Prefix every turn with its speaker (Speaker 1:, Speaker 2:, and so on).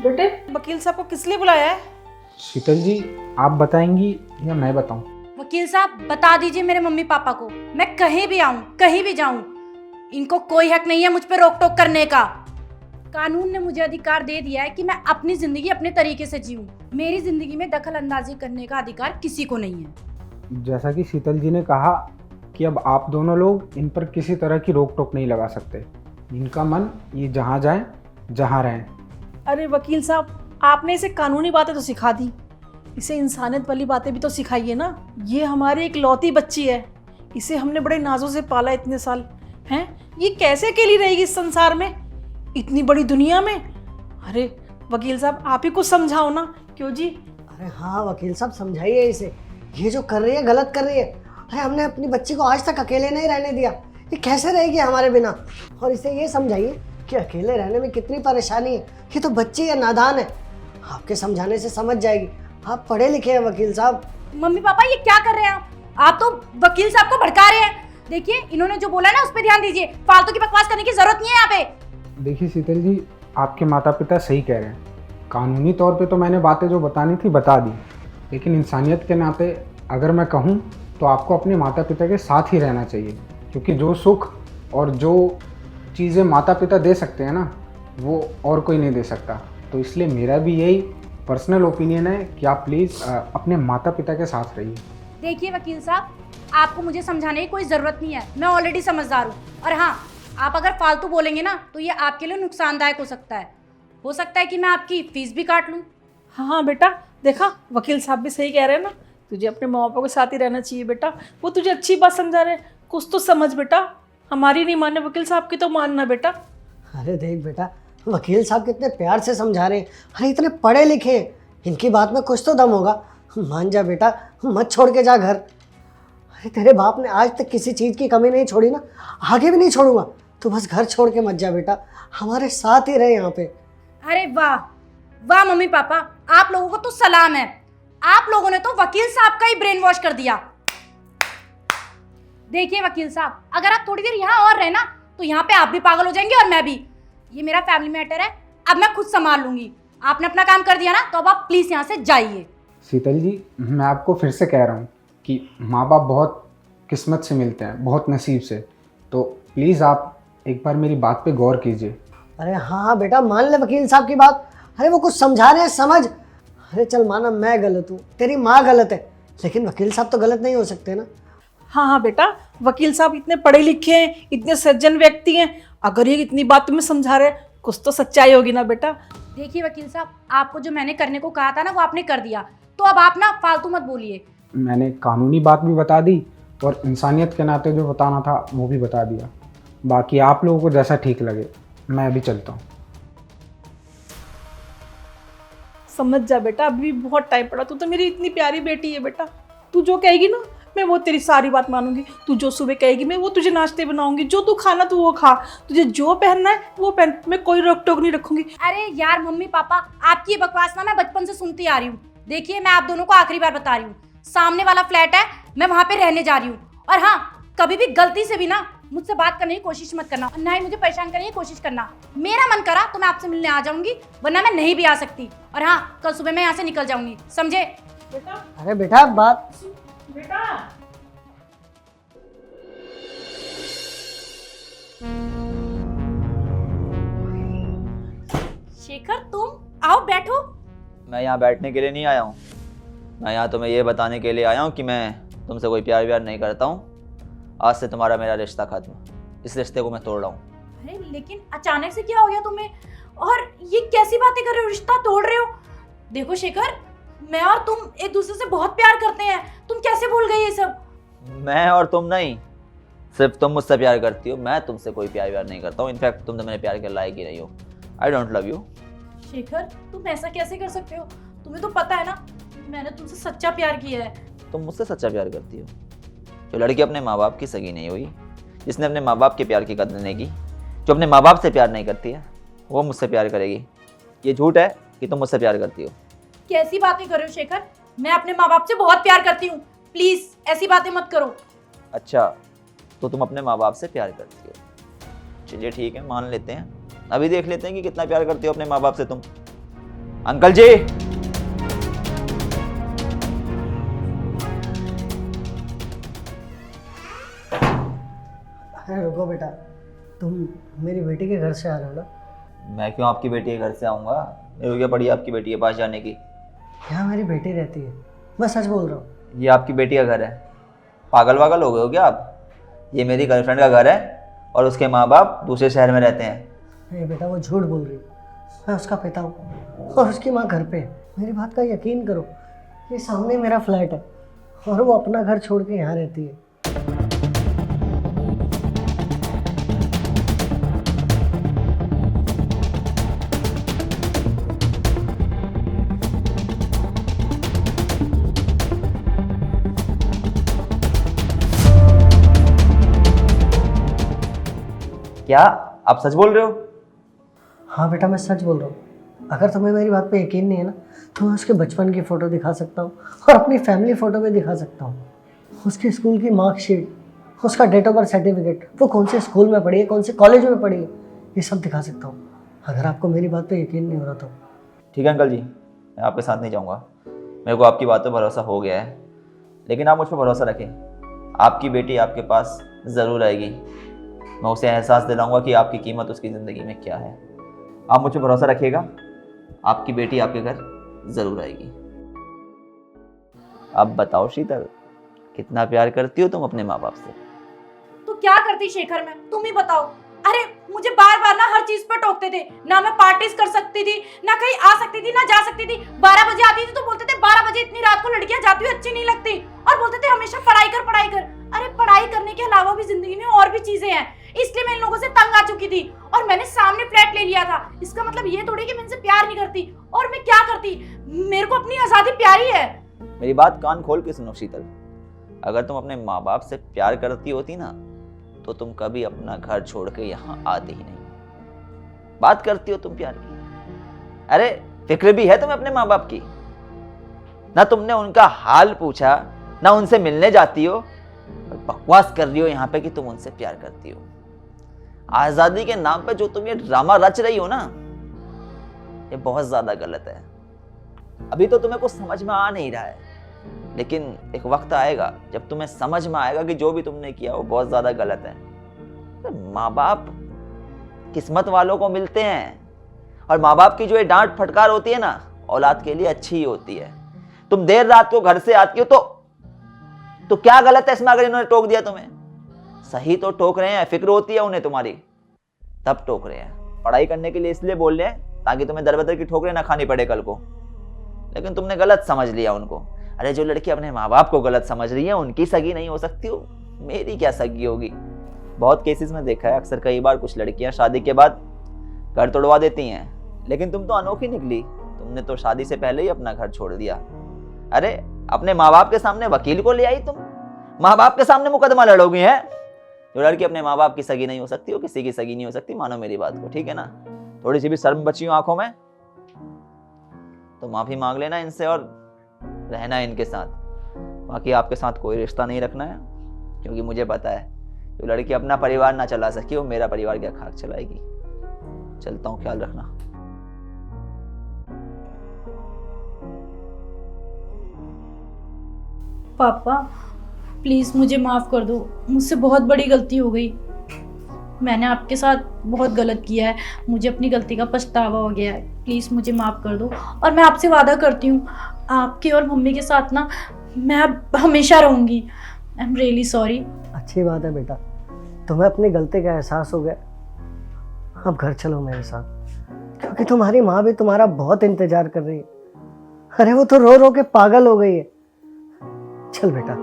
Speaker 1: बेटे, वकील साहब को किस लिए बुलाया है?
Speaker 2: शीतल जी, आप बताएंगी या मैं बताऊं?
Speaker 3: वकील साहब बता दीजिए मेरे मम्मी पापा को, मैं कहीं भी आऊं कहीं भी जाऊं, इनको कोई हक नहीं है मुझ पर रोक टोक करने का। कानून ने मुझे अधिकार दे दिया है कि मैं अपनी जिंदगी अपने तरीके से जीऊं। मेरी जिंदगी में दखल अंदाजी करने का अधिकार किसी को नहीं है।
Speaker 2: जैसा कि शीतल जी ने कहा कि अब आप दोनों लोग इन पर किसी तरह की रोक टोक नहीं लगा सकते। इनका मन ये जहाँ जाए जहाँ रहें।
Speaker 1: अरे वकील साहब, आपने इसे कानूनी बातें तो सिखा दी, इसे इंसानियत वाली बातें भी तो सिखाइए ना। ये हमारी एक लौती बच्ची है, इसे हमने बड़े नाजों से पाला इतने साल हैं। ये कैसे अकेली रहेगी इस संसार में, इतनी बड़ी दुनिया में? अरे वकील साहब, आप ही कुछ समझाओ ना। क्यों जी?
Speaker 4: अरे हाँ वकील साहब, समझाइए इसे। ये जो कर रही है गलत कर रही है। अरे हमने अपनी बच्ची को आज तक अकेले नहीं रहने दिया, ये कैसे रहेगी हमारे बिना? और इसे ये समझाइए कि अकेले रहने में कितनी परेशानी है। ये तो बच्ची है, नादान है, आपके समझाने से समझ जाएगी। आप पढ़े लिखे हैं वकील साहब।
Speaker 3: मम्मी पापा ये क्या कर रहे हैं आप तो वकील साहब को भड़का रहे हैं। देखिए इन्होंने जो बोला ना उस पर ध्यान दीजिए, फालतू की बकवास करने की जरूरत नहीं है यहाँ पे।
Speaker 2: देखिए शीतल जी, आपके माता पिता सही कह रहे हैं। कानूनी तौर पे तो मैंने बातें जो बतानी थी बता दी, लेकिन इंसानियत के नाते अगर मैं कहूँ तो आपको अपने माता पिता के साथ ही रहना चाहिए, क्योंकि जो सुख और जो चीज़ें माता पिता दे सकते हैं ना, वो और कोई नहीं दे सकता। तो इसलिए मेरा भी यही पर्सनल ओपिनियन है कि आप प्लीज़ अपने माता पिता के साथ रहिए।
Speaker 3: देखिए वकील साहब, आपको मुझे समझाने की कोई ज़रूरत नहीं है, मैं ऑलरेडी समझदार हूँ। और हाँ, आप अगर फालतू बोलेंगे ना तो ये आपके लिए नुकसानदायक हो सकता है कि मैं आपकी फीस भी काट लूँ।
Speaker 1: हाँ बेटा, देखा वकील साहब भी सही कह रहे हैं ना, तुझे अपने माँ बाप के साथ ही रहना चाहिए बेटा। वो तुझे अच्छी बात समझा रहे हैं, कुछ तो समझ बेटा। हमारी नहीं माने वकील साहब की तो मानना बेटा।
Speaker 4: अरे देख बेटा, वकील साहब कितने प्यार से समझा रहे हैं। अरे इतने पढ़े लिखे हैं, इनकी बात में कुछ तो दम होगा। मान जा बेटा, मत छोड़ के जा घर। अरे तेरे बाप ने आज तक किसी चीज़ की कमी नहीं छोड़ी ना, आगे भी नहीं छोड़ूंगा। तू बस घर छोड़ के मत जा बेटा, हमारे साथ ही रहे यहाँ पे।
Speaker 3: अरे वाह वाह मम्मी पापा, आप लोगों को तो सलाम है। आप लोगों ने तो वकील साहब का ही ब्रेन वॉश कर दिया। देखिए वकील साहब, अगर आप थोड़ी देर यहाँ और रहे ना तो यहाँ पे आप भी पागल हो जाएंगे और मैं भी। ये मेरा फैमिली मैटर है, अब मैं खुद संभाल लूंगी। आपने अपना काम कर दिया ना, तो अब आप प्लीज यहाँ से जाइए।
Speaker 2: शीतल जी, मैं आपको फिर से कह रहा हूँ कि माँ बाप बहुत किस्मत से मिलते हैं, बहुत नसीब से। तो प्लीज़ आप एक बार मेरी बात पे गौर कीजिए।
Speaker 4: अरे हाँ बेटा, मान ले वकील साहब की बात। अरे वो कुछ समझा रहे हैं, समझ। अरे चल माना मैं गलत हूँ, तेरी माँ गलत है, लेकिन वकील साहब तो गलत नहीं हो सकते ना।
Speaker 1: हाँ हाँ बेटा, वकील साहब इतने पढ़े लिखे हैं, इतने सज्जन व्यक्ति हैं। अगर ये इतनी बात तुम्हें समझा रहे हैं, कुछ तो सच्चाई होगी ना बेटा।
Speaker 3: देखिए वकील साहब, आपको जो मैंने करने को कहा था ना वो आपने कर दिया, तो अब आप ना फालतू मत बोलिए।
Speaker 2: मैंने कानूनी बात भी बता दी और इंसानियत के नाते जो बताना था वो भी बता दिया। बाकी आप लोगों को जैसा ठीक लगे, मैं अभी चलता हूँ।
Speaker 1: समझ जा बेटा, अभी भी बहुत टाइम पड़ा। तू तो मेरी इतनी प्यारी बेटी है बेटा। तू जो कहेगी ना मैं वो तेरी सारी बात मानूंगी। तू जो सुबह कहेगी मैं वो तुझे नाश्ते बनाऊंगी। जो तू खाना तू वो खा, तुझे जो पहनना है वो पहन, मैं कोई रोक टोक नहीं रखूंगी।
Speaker 3: अरे यार मम्मी पापा, आपकी ये बकवास ना मैं बचपन से सुनती आ रही हूँ। देखिए मैं आप दोनों को आखिरी बार बता रही हूँ, सामने वाला फ्लैट है, मैं वहाँ पे रहने जा रही हूँ। और हाँ, कभी भी गलती से भी ना मुझसे बात करने की कोशिश मत करना, ना ही मुझे परेशान करने की कोशिश करना। मेरा मन करा तो मैं आपसे मिलने आ जाऊंगी, वरना मैं नहीं भी आ सकती। और हाँ, कल सुबह मैं यहाँ से निकल जाऊंगी, समझे?
Speaker 1: बेटा
Speaker 4: अरे बेटा बात।
Speaker 1: बेटा
Speaker 3: शेखर, तुम आओ बैठो।
Speaker 5: मैं यहाँ बैठने के लिए नहीं आया हूँ, मैं यहाँ तुम्हें ये बताने के लिए आया हूँ कि मैं तुमसे कोई प्यार व्यार नहीं करता हूँ। आज से तुम्हारा मेरा रिश्ता खत्म, इस रिश्ते को मैं तोड़ रहा हूँ।
Speaker 3: अरे लेकिन अचानक से क्या हो गया तुम्हें, और ये कैसी बातें कर रहे हो, रिश्ता तोड़ रहे हो? देखो शेखर, मैं और तुम एक दूसरे से बहुत प्यार करते हैं, तुम कैसे भूल गए ये सब?
Speaker 5: मैं और तुम नहीं, सिर्फ तुम मुझसे प्यार करती हो, मैं तुमसे कोई प्यार व्यार नहीं करता हूँ। इनफैक्ट तुम तो मेरे प्यार के लायक ही नहीं हो। I don't love you.
Speaker 3: Shekhar, तुम ऐसा कैसे कर सकते हो? तुम्हें तो पता है ना मैंने तुमसे सच्चा प्यार किया है।
Speaker 5: तुम मुझसे सच्चा प्यार करती हो? जो लड़की अपने माँ बाप की सगी नहीं हुई, जिसने अपने माँ बाप के प्यार की कदर नहीं की, जो अपने माँ बाप से प्यार नहीं करती है, वो मुझसे प्यार करेगी? ये झूठ है कि तुम मुझसे प्यार करती हो।
Speaker 3: कैसी बातें कर रहे हो शेखर? मैं अपने माँ बाप से बहुत प्यार करती हूँ, प्लीज ऐसी बातें मत करो।
Speaker 5: अच्छा, तो तुम अपने माँ बाप से प्यार करती हो? चलिए ठीक है, मान लेते हैं। अभी देख लेते हैं कि कितना प्यार करती हो अपने माँ बाप से तुम। अंकल जी।
Speaker 4: अरे रुको बेटा, तुम मेरी बेटी के घर से आ रहे हो ना?
Speaker 5: मैं क्यों आपकी बेटी के घर से आऊँगा? मेरे को क्या पड़ी आपकी बेटी के पास जाने की?
Speaker 4: यहाँ मेरी बेटी रहती है, मैं सच बोल रहा हूँ।
Speaker 5: ये आपकी बेटी का घर है? पागल वागल हो गए हो क्या आप? ये मेरी गर्लफ्रेंड का घर है और उसके माँ बाप दूसरे शहर में रहते हैं।
Speaker 4: अरे बेटा, वो झूठ बोल रही है। मैं उसका पिता हूँ और उसकी माँ घर पे है। मेरी बात का यकीन करो, ये सामने मेरा फ्लैट है और वो अपना घर छोड़ के यहाँ रहती है।
Speaker 5: क्या आप सच बोल रहे हो?
Speaker 4: हाँ बेटा, मैं सच बोल रहा हूँ। अगर तुम्हें मेरी बात पे यकीन नहीं है ना, तो मैं उसके बचपन की फ़ोटो दिखा सकता हूँ और अपनी फैमिली फ़ोटो भी दिखा सकता हूँ। उसके स्कूल की मार्कशीट, उसका डेट ऑफ बर्थ सर्टिफिकेट, वो कौन से स्कूल में पढ़ी है, कौन से कॉलेज में पढ़ी है, ये सब दिखा सकता हूँ। अगर आपको मेरी बात पे यकीन नहीं हो रहा तो।
Speaker 5: ठीक है अंकल जी, मैं आपके साथ नहीं जाऊँगा। मेरे को आपकी बात पर भरोसा हो गया है, लेकिन आप मुझ पर भरोसा रखें। आपकी बेटी आपके पास ज़रूर आएगी। मैं उसे एहसास दिलाऊंगा कि आपकी कीमत उसकी ज़िंदगी में क्या है। आप मुझ पर भरोसा रखिएगा, आपकी बेटी आपके घर ज़रूर आएगी। अब बताओ शीतल, कितना प्यार करती हो तुम अपने माँ बाप से?
Speaker 3: तो क्या करती शेखर मैं, तुम ही बताओ। अरे मुझे बार बार ना हर चीज पर टोकते थे, ना मैं पार्टीज कर सकती थी, ना कहीं आ सकती थी, ना जा सकती थी। 12 बजे आती थी तो बोलते थे 12 बजे इतनी रात को लड़कियां जाती हुई अच्छी नहीं लगती, और बोलते थे हमेशा पढ़ाई कर पढ़ाई कर। अरे पढ़ाई करने के अलावा भी जिंदगी में और भी चीजें हैं, इसलिए मैं इन लोगों से तंग आ चुकी थी और मैंने सामने फ्लैट ले लिया था। इसका मतलब ये थोड़ी कि मैं इनसे प्यार नहीं करती। और मैं क्या करती, मेरे को अपनी आजादी प्यारी है।
Speaker 5: मेरी बात कान खोल के सुनो शीतल, अगर तुम अपने माँ बाप से प्यार करती होती ना, तो तुम कभी अपना घर छोड़ के यहाँ आती ही नहीं। बात करती हो तुम प्यार की, अरे फिक्र भी है तुम्हें अपने माँ बाप की? ना तुमने उनका हाल पूछा, ना उनसे मिलने जाती हो, और बकवास कर रही हो यहाँ पे कि तुम उनसे प्यार करती हो। आजादी के नाम पे जो तुम ये ड्रामा रच रही हो ना, ये बहुत ज्यादा गलत है। अभी तो तुम्हें कुछ समझ में आ नहीं रहा है, लेकिन एक वक्त आएगा जब तुम्हें समझ में आएगा कि जो भी तुमने किया वो बहुत ज्यादा गलत है। माँ बाप किस्मत वालों को मिलते हैं, और माँ बाप की जो ये डांट फटकार होती है ना, औलाद के लिए अच्छी ही होती है। तुम देर रात को घर से आती हो तो क्या गलत है इसमें? अगर इन्होंने टोक दिया तुम्हें, सही तो टोक रहे हैं, फिक्र होती है उन्हें तुम्हारी, तब टोक रहे हैं। पढ़ाई करने के लिए इसलिए बोल रहे हैं ताकि तुम्हें दर बदर की ठोकरें ना खानी पड़े कल को, लेकिन तुमने गलत समझ लिया उनको। अरे जो लड़की अपने माँ बाप को गलत समझ रही है, उनकी सगी नहीं हो सकती हो, मेरी क्या सगी होगी? बहुत केसेस में देखा है, अक्सर कई बार कुछ लड़कियां शादी के बाद घर तोड़वा देती हैं, लेकिन तुम तो अनोखी निकली। तुमने तो शादी से पहले ही अपना घर छोड़ दिया। अरे अपने माँ बाप के सामने वकील को ले आई तुम, माँ बाप के सामने मुकदमा लड़ोगी है? जो लड़की अपने माँ बाप की सगी नहीं हो सकती, वो किसी की सगी नहीं हो सकती। मानो मेरी बात को, ठीक है ना? थोड़ी सी भी शर्म बची हो आंखों में तो माफी मांग लेना इनसे और रहना इनके साथ। बाकी आपके साथ कोई रिश्ता नहीं रखना है, क्योंकि मुझे पता है जो लड़की अपना परिवार ना चला सकी, वो मेरा परिवार क्या खाक चलाएगी। चलता हूँ, ख्याल रखना।
Speaker 3: पापा प्लीज़ मुझे माफ़ कर दो, मुझसे बहुत बड़ी गलती हो गई। मैंने आपके साथ बहुत गलत किया है, मुझे अपनी गलती का पछतावा हो गया है। प्लीज़ मुझे माफ़ कर दो, और मैं आपसे वादा करती हूँ आपके और मम्मी के साथ ना मैं अब हमेशा रहूँगी। I am really sorry.
Speaker 4: अच्छी बात है बेटा, तुम्हें अपनी गलती का एहसास हो गया। अब घर चलो मेरे साथ, क्योंकि तुम्हारी माँ भी तुम्हारा बहुत इंतजार कर रही है। अरे वो तो रो रो के पागल हो गई है। चल बेटा।